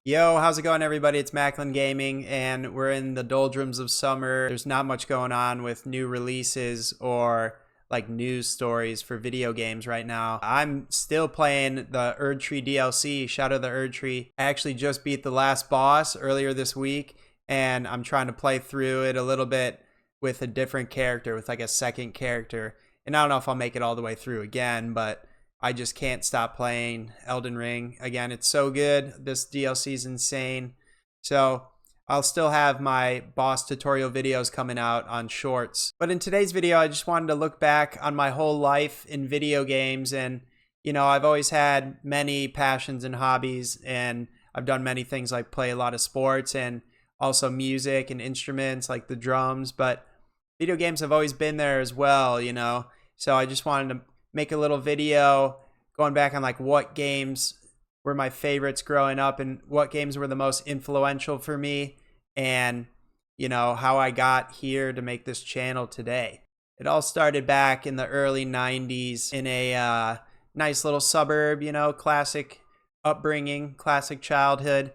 Yo, how's it going, everybody? It's MacklinGaming, and we're in the doldrums of summer. There's not much going on with new releases or like news stories for video games right now. I'm still playing the Erdtree DLC, Shadow of the Erdtree. I actually just beat the last boss earlier this week, and I'm trying to play through it a little bit with a different character, with like a second character. And I don't know if I'll make it all the way through again, but I just can't stop playing Elden Ring. Again, it's so good. This DLC is insane. So I'll still have my boss tutorial videos coming out on shorts. But in today's video, I just wanted to look back on my whole life in video games. And, you know, I've always had many passions and hobbies, and I've done many things like play a lot of sports and also music and instruments like the drums. But video games have always been there as well, you know. So I just wanted to make a little video going back on like what games were my favorites growing up and what games were the most influential for me, and you know how I got here to make this channel today. It all started back in the early 90s in a nice little suburb, you know, classic upbringing, classic childhood.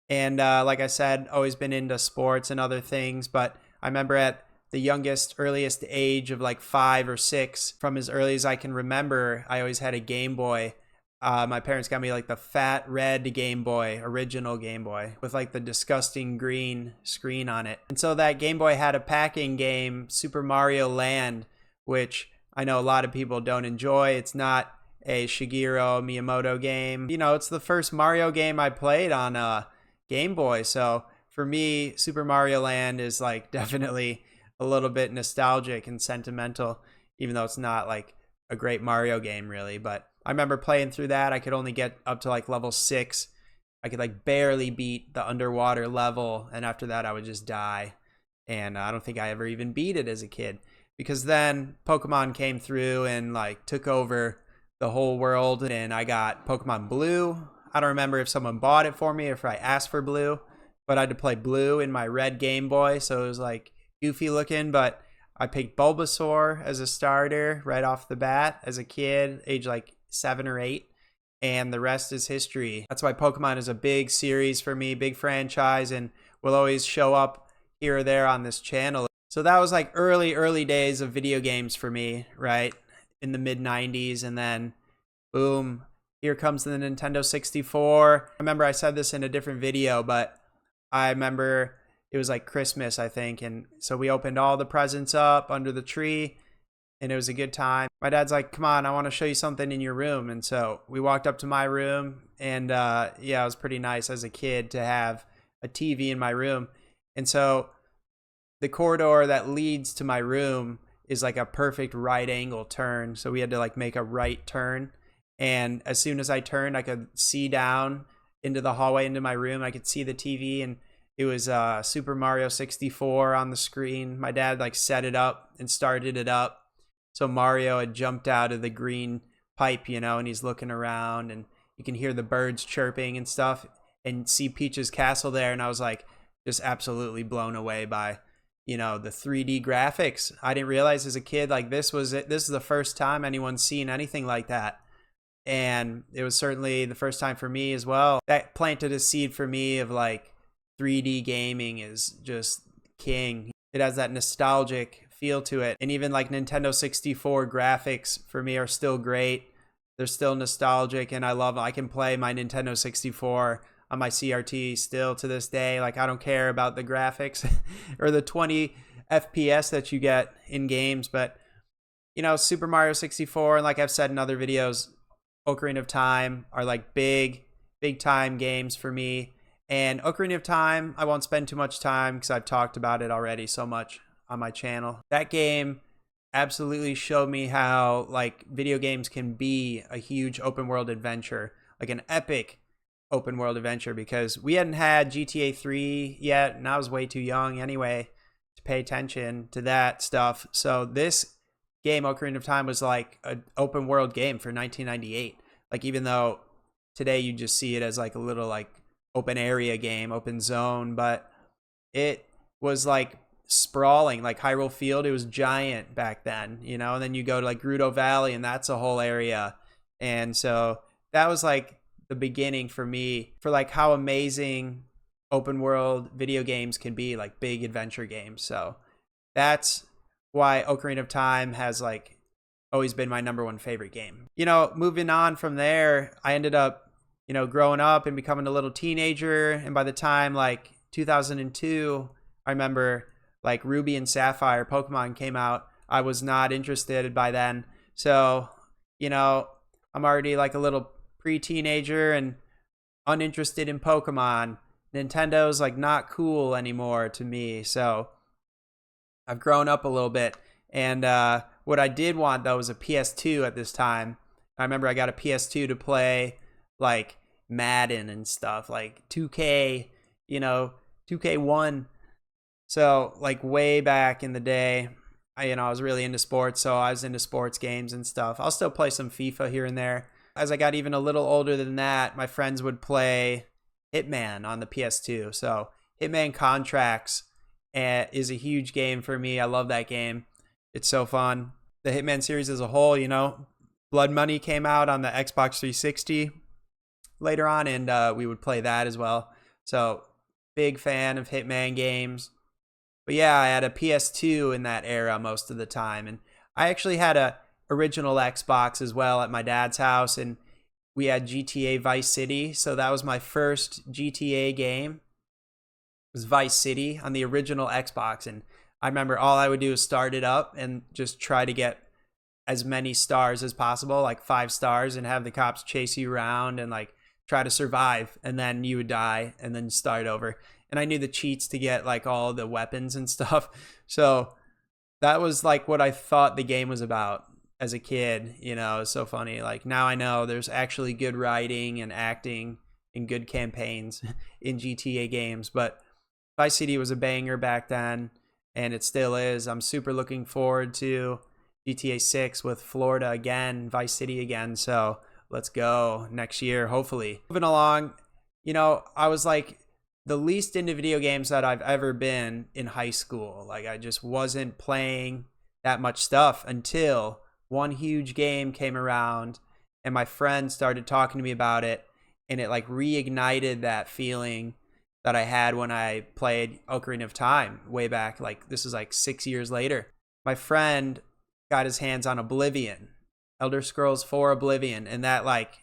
And like I said, always been into sports and other things. But I remember at the youngest, earliest age of like 5 or 6, from as early as I can remember, I always had a Game Boy. My parents got me like the fat red Game Boy, original Game Boy, with like the disgusting green screen on it. And so that Game Boy had a packing game, Super Mario Land, which I know a lot of people don't enjoy. It's not a Shigeru Miyamoto game. You know, it's the first Mario game I played on a Game Boy. So for me, Super Mario Land is like definitely a little bit nostalgic and sentimental, even though it's not like a great Mario game really. But I remember playing through that. I could only get up to like level 6. I could like barely beat the underwater level, and after that I would just die. And I don't think I ever even beat it as a kid, because then Pokemon came through and like took over the whole world, and I got Pokemon Blue. I don't remember if someone bought it for me or if I asked for Blue, but I had to play Blue in my red Game Boy, so it was like goofy looking. But I picked Bulbasaur as a starter right off the bat as a kid, age like 7 or 8, and the rest is history. That's why Pokemon is a big series for me, big franchise, and will always show up here or there on this channel. So that was like early days of video games for me, right, in the mid 90s. And then boom, here comes the Nintendo 64. I remember I said this in a different video, but I remember it was like Christmas, I think. And so we opened all the presents up under the tree, and it was a good time. My dad's like, come on, I want to show you something in your room. And so we walked up to my room, and yeah, it was pretty nice as a kid to have a TV in my room. And so the corridor that leads to my room is like a perfect right angle turn. So we had to like make a right turn. And as soon as I turned, I could see down into the hallway into my room. I could see the TV, and it was Super Mario 64 on the screen. My dad like set it up and started it up. So Mario had jumped out of the green pipe, you know, and he's looking around, and you can hear the birds chirping and stuff, and see Peach's castle there. And I was like just absolutely blown away by, you know, the 3D graphics. I didn't realize as a kid like this was it. This is the first time anyone's seen anything like that. And it was certainly the first time for me as well. That planted a seed for me of like 3D gaming is just king. It has that nostalgic feel to it. And even like Nintendo 64 graphics for me are still great. They're still nostalgic, and I love them. I can play my Nintendo 64 on my CRT still to this day. Like, I don't care about the graphics or the 20 FPS that you get in games. But, you know, Super Mario 64, and like I've said in other videos, Ocarina of Time are like big time games for me. And Ocarina of Time, I won't spend too much time because I've talked about it already so much on my channel. That game absolutely showed me how like video games can be a huge open world adventure, like an epic open world adventure, because we hadn't had GTA 3 yet, and I was way too young anyway to pay attention to that stuff. So this game, Ocarina of Time, was like an open world game for 1998. Like, even though today you just see it as like a little like open area game, open zone, but it was like sprawling, like Hyrule Field. It was giant back then, you know. And then you go to like Gerudo Valley, and that's a whole area. And so that was like the beginning for me for like how amazing open world video games can be, like big adventure games. So that's why Ocarina of Time has like always been my #1 favorite game. Moving on from there, I ended up, growing up and becoming a little teenager. And by the time like 2002, I remember like Ruby and Sapphire Pokemon came out. I was not interested by then. So, I'm already like a little pre-teenager and uninterested in Pokemon. Nintendo's like not cool anymore to me. So I've grown up a little bit. And what I did want though was a PS2 at this time. I remember I got a PS2 to play like Madden and stuff, like 2K, 2K1. So like way back in the day, I was really into sports. So I was into sports games and stuff. I'll still play some FIFA here and there. As I got even a little older than that, my friends would play Hitman on the PS2. So Hitman Contracts is a huge game for me. I love that game. It's so fun. The Hitman series as a whole, Blood Money came out on the Xbox 360 later on, and we would play that as well. So big fan of Hitman games. But yeah, I had a PS2 in that era most of the time. And I actually had a original Xbox as well at my dad's house, and we had GTA Vice City. So that was my first GTA game. It was Vice City on the original Xbox. And I remember all I would do is start it up and just try to get as many stars as possible, like 5 stars, and have the cops chase you around and like try to survive. And then you would die and then start over. And I knew the cheats to get like all the weapons and stuff. So that was like what I thought the game was about as a kid. It's so funny. Like now I know there's actually good writing and acting and good campaigns in GTA games. But Vice City was a banger back then, and it still is. I'm super looking forward to GTA 6 with Florida again, Vice City again. So let's go next year, hopefully. Moving along, I was like the least into video games that I've ever been in high school. Like I just wasn't playing that much stuff until one huge game came around and my friend started talking to me about it, and it like reignited that feeling that I had when I played Ocarina of Time way back. Like this is like 6 years later. My friend got his hands on Oblivion, Elder Scrolls 4 Oblivion, and that like,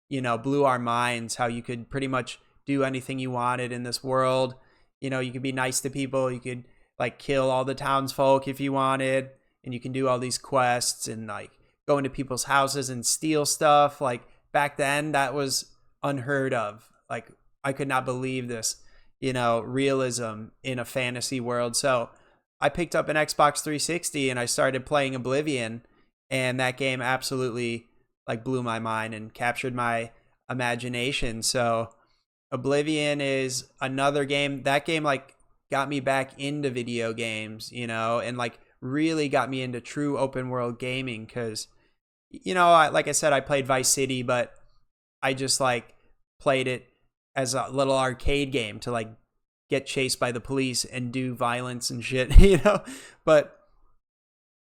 blew our minds how you could pretty much do anything you wanted in this world. You could be nice to people. You could like kill all the townsfolk if you wanted, and you can do all these quests and like go into people's houses and steal stuff. Like back then that was unheard of. Like I could not believe this, realism in a fantasy world. So I picked up an Xbox 360 and I started playing Oblivion, and that game absolutely like blew my mind and captured my imagination. So Oblivion is another game. That game like got me back into video games, and like really got me into true open world gaming. Cause like I said, I played Vice City, but I just like played it as a little arcade game to like get chased by the police and do violence and shit, but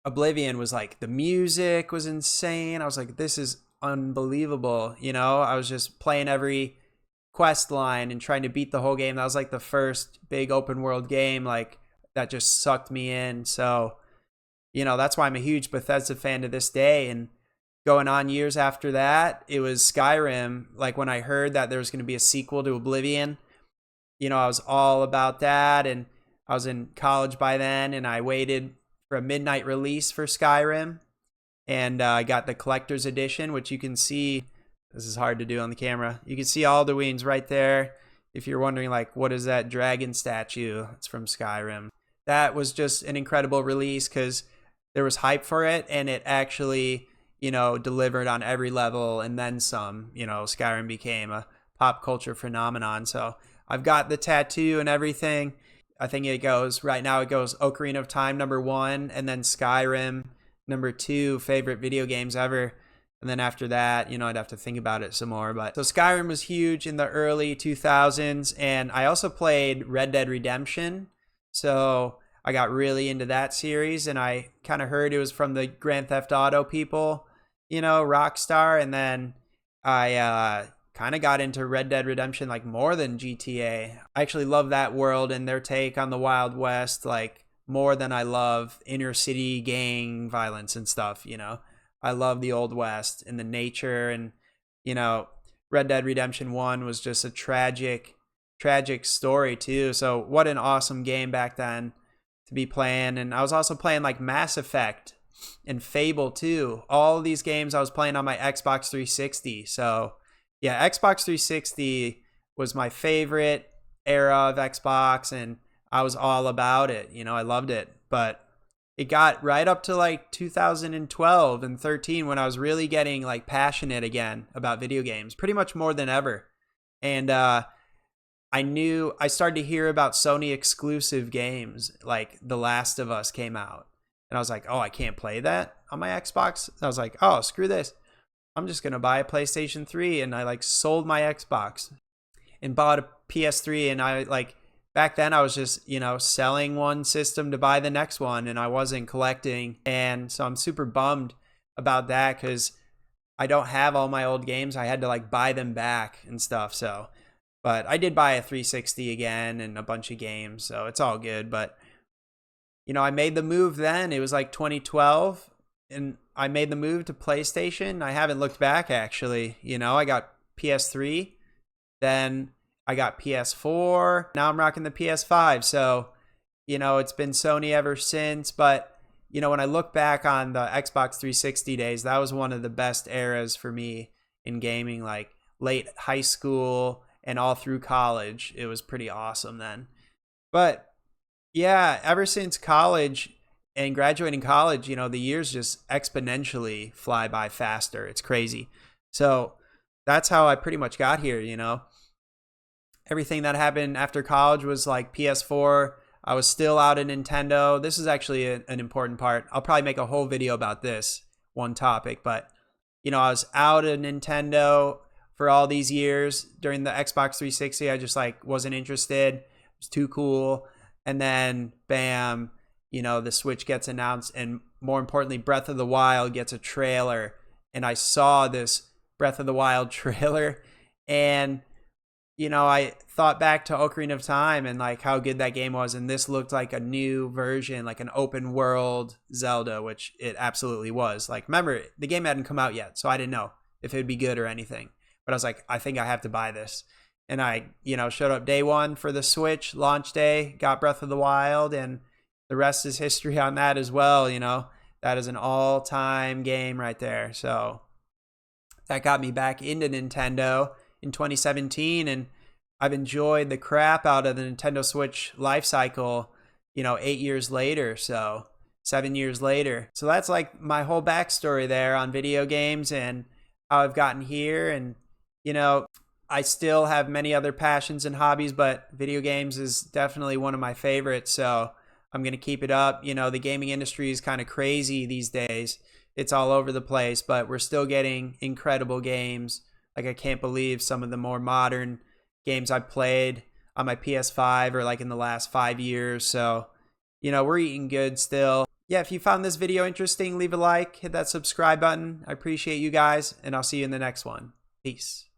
Oblivion was like, the music was insane. I was like, this is unbelievable. I was just playing every quest line and trying to beat the whole game. That was like the first big open world game like that just sucked me in. So that's why I'm a huge Bethesda fan to this day. And going on years after that, it was Skyrim. Like when I heard that there was going to be a sequel to Oblivion, I was all about that. And I was in college by then, and I waited for a midnight release for Skyrim, and I got the collector's edition, which you can see. This is hard to do on the camera. You can see Alduin's right there. If you're wondering, like, what is that dragon statue? It's from Skyrim. That was just an incredible release because there was hype for it, and it actually, delivered on every level and then some. Skyrim became a pop culture phenomenon. So I've got the tattoo and everything. I think it goes, right now it goes Ocarina of Time #1, and then Skyrim #2, favorite video games ever. And then after that, I'd have to think about it some more. But so Skyrim was huge in the early 2000s. And I also played Red Dead Redemption. So I got really into that series. And I kind of heard it was from the Grand Theft Auto people, Rockstar. And then I kind of got into Red Dead Redemption like more than GTA. I actually love that world and their take on the Wild West like more than I love inner city gang violence and stuff, you know. I love the Old West and the nature, and you know, Red Dead Redemption 1 was just a tragic story too. So what an awesome game back then to be playing. And I was also playing like Mass Effect and Fable too. All of these games I was playing on my Xbox 360. So yeah, Xbox 360 was my favorite era of Xbox, and I was all about it. You know, I loved it. But it got right up to like 2012 and 13 when I was really getting like passionate again about video games, pretty much more than ever. And I started to hear about Sony exclusive games, like The Last of Us came out. And I was like, oh, I can't play that on my Xbox. I was like, oh, screw this. I'm just going to buy a PlayStation 3. And I like sold my Xbox and bought a PS3. And I like, back then I was just, you know, selling one system to buy the next one, and I wasn't collecting. And so I'm super bummed about that because I don't have all my old games. I had to like buy them back and stuff. So, but I did buy a 360 again and a bunch of games. So it's all good. But, you know, I made the move then. It was like 2012 and I made the move to PlayStation. I haven't looked back actually. You know, I got PS3, then I got PS4. Now I'm rocking the PS5. So, you know, it's been Sony ever since. But, you know, when I look back on the Xbox 360 days, that was one of the best eras for me in gaming, like late high school and all through college. It was pretty awesome then. But yeah, ever since college and graduating college, you know, the years just exponentially fly by faster. It's crazy. So that's how I pretty much got here, you know. Everything that happened after college was like PS4. I was still out at Nintendo. This is actually an important part. I'll probably make a whole video about this one topic, but you know, I was out at Nintendo for all these years. During the Xbox 360, I just like wasn't interested. It was too cool. And then bam, you know, the Switch gets announced, and more importantly, Breath of the Wild gets a trailer. And I saw this Breath of the Wild trailer, and you know, I thought back to Ocarina of Time and like how good that game was. And this looked like a new version, like an open world Zelda, which it absolutely was. Like, remember, the game hadn't come out yet, so I didn't know if it would be good or anything. But I was like, I think I have to buy this. And I, you know, showed up day one for the Switch launch day, got Breath of the Wild, and the rest is history on that as well. You know, that is an all-time game right there. So that got me back into Nintendo in 2017, and I've enjoyed the crap out of the Nintendo Switch life cycle, you know, 8 years later, so 7 years later. So that's like my whole backstory there on video games and how I've gotten here. And, you know, I still have many other passions and hobbies, but video games is definitely one of my favorites, so I'm going to keep it up. You know, the gaming industry is kind of crazy these days. It's all over the place, but we're still getting incredible games. Like, I can't believe some of the more modern games I've played on my PS5 or like in the last 5 years. So, you know, we're eating good still. Yeah, if you found this video interesting, leave a like, hit that subscribe button. I appreciate you guys, and I'll see you in the next one. Peace.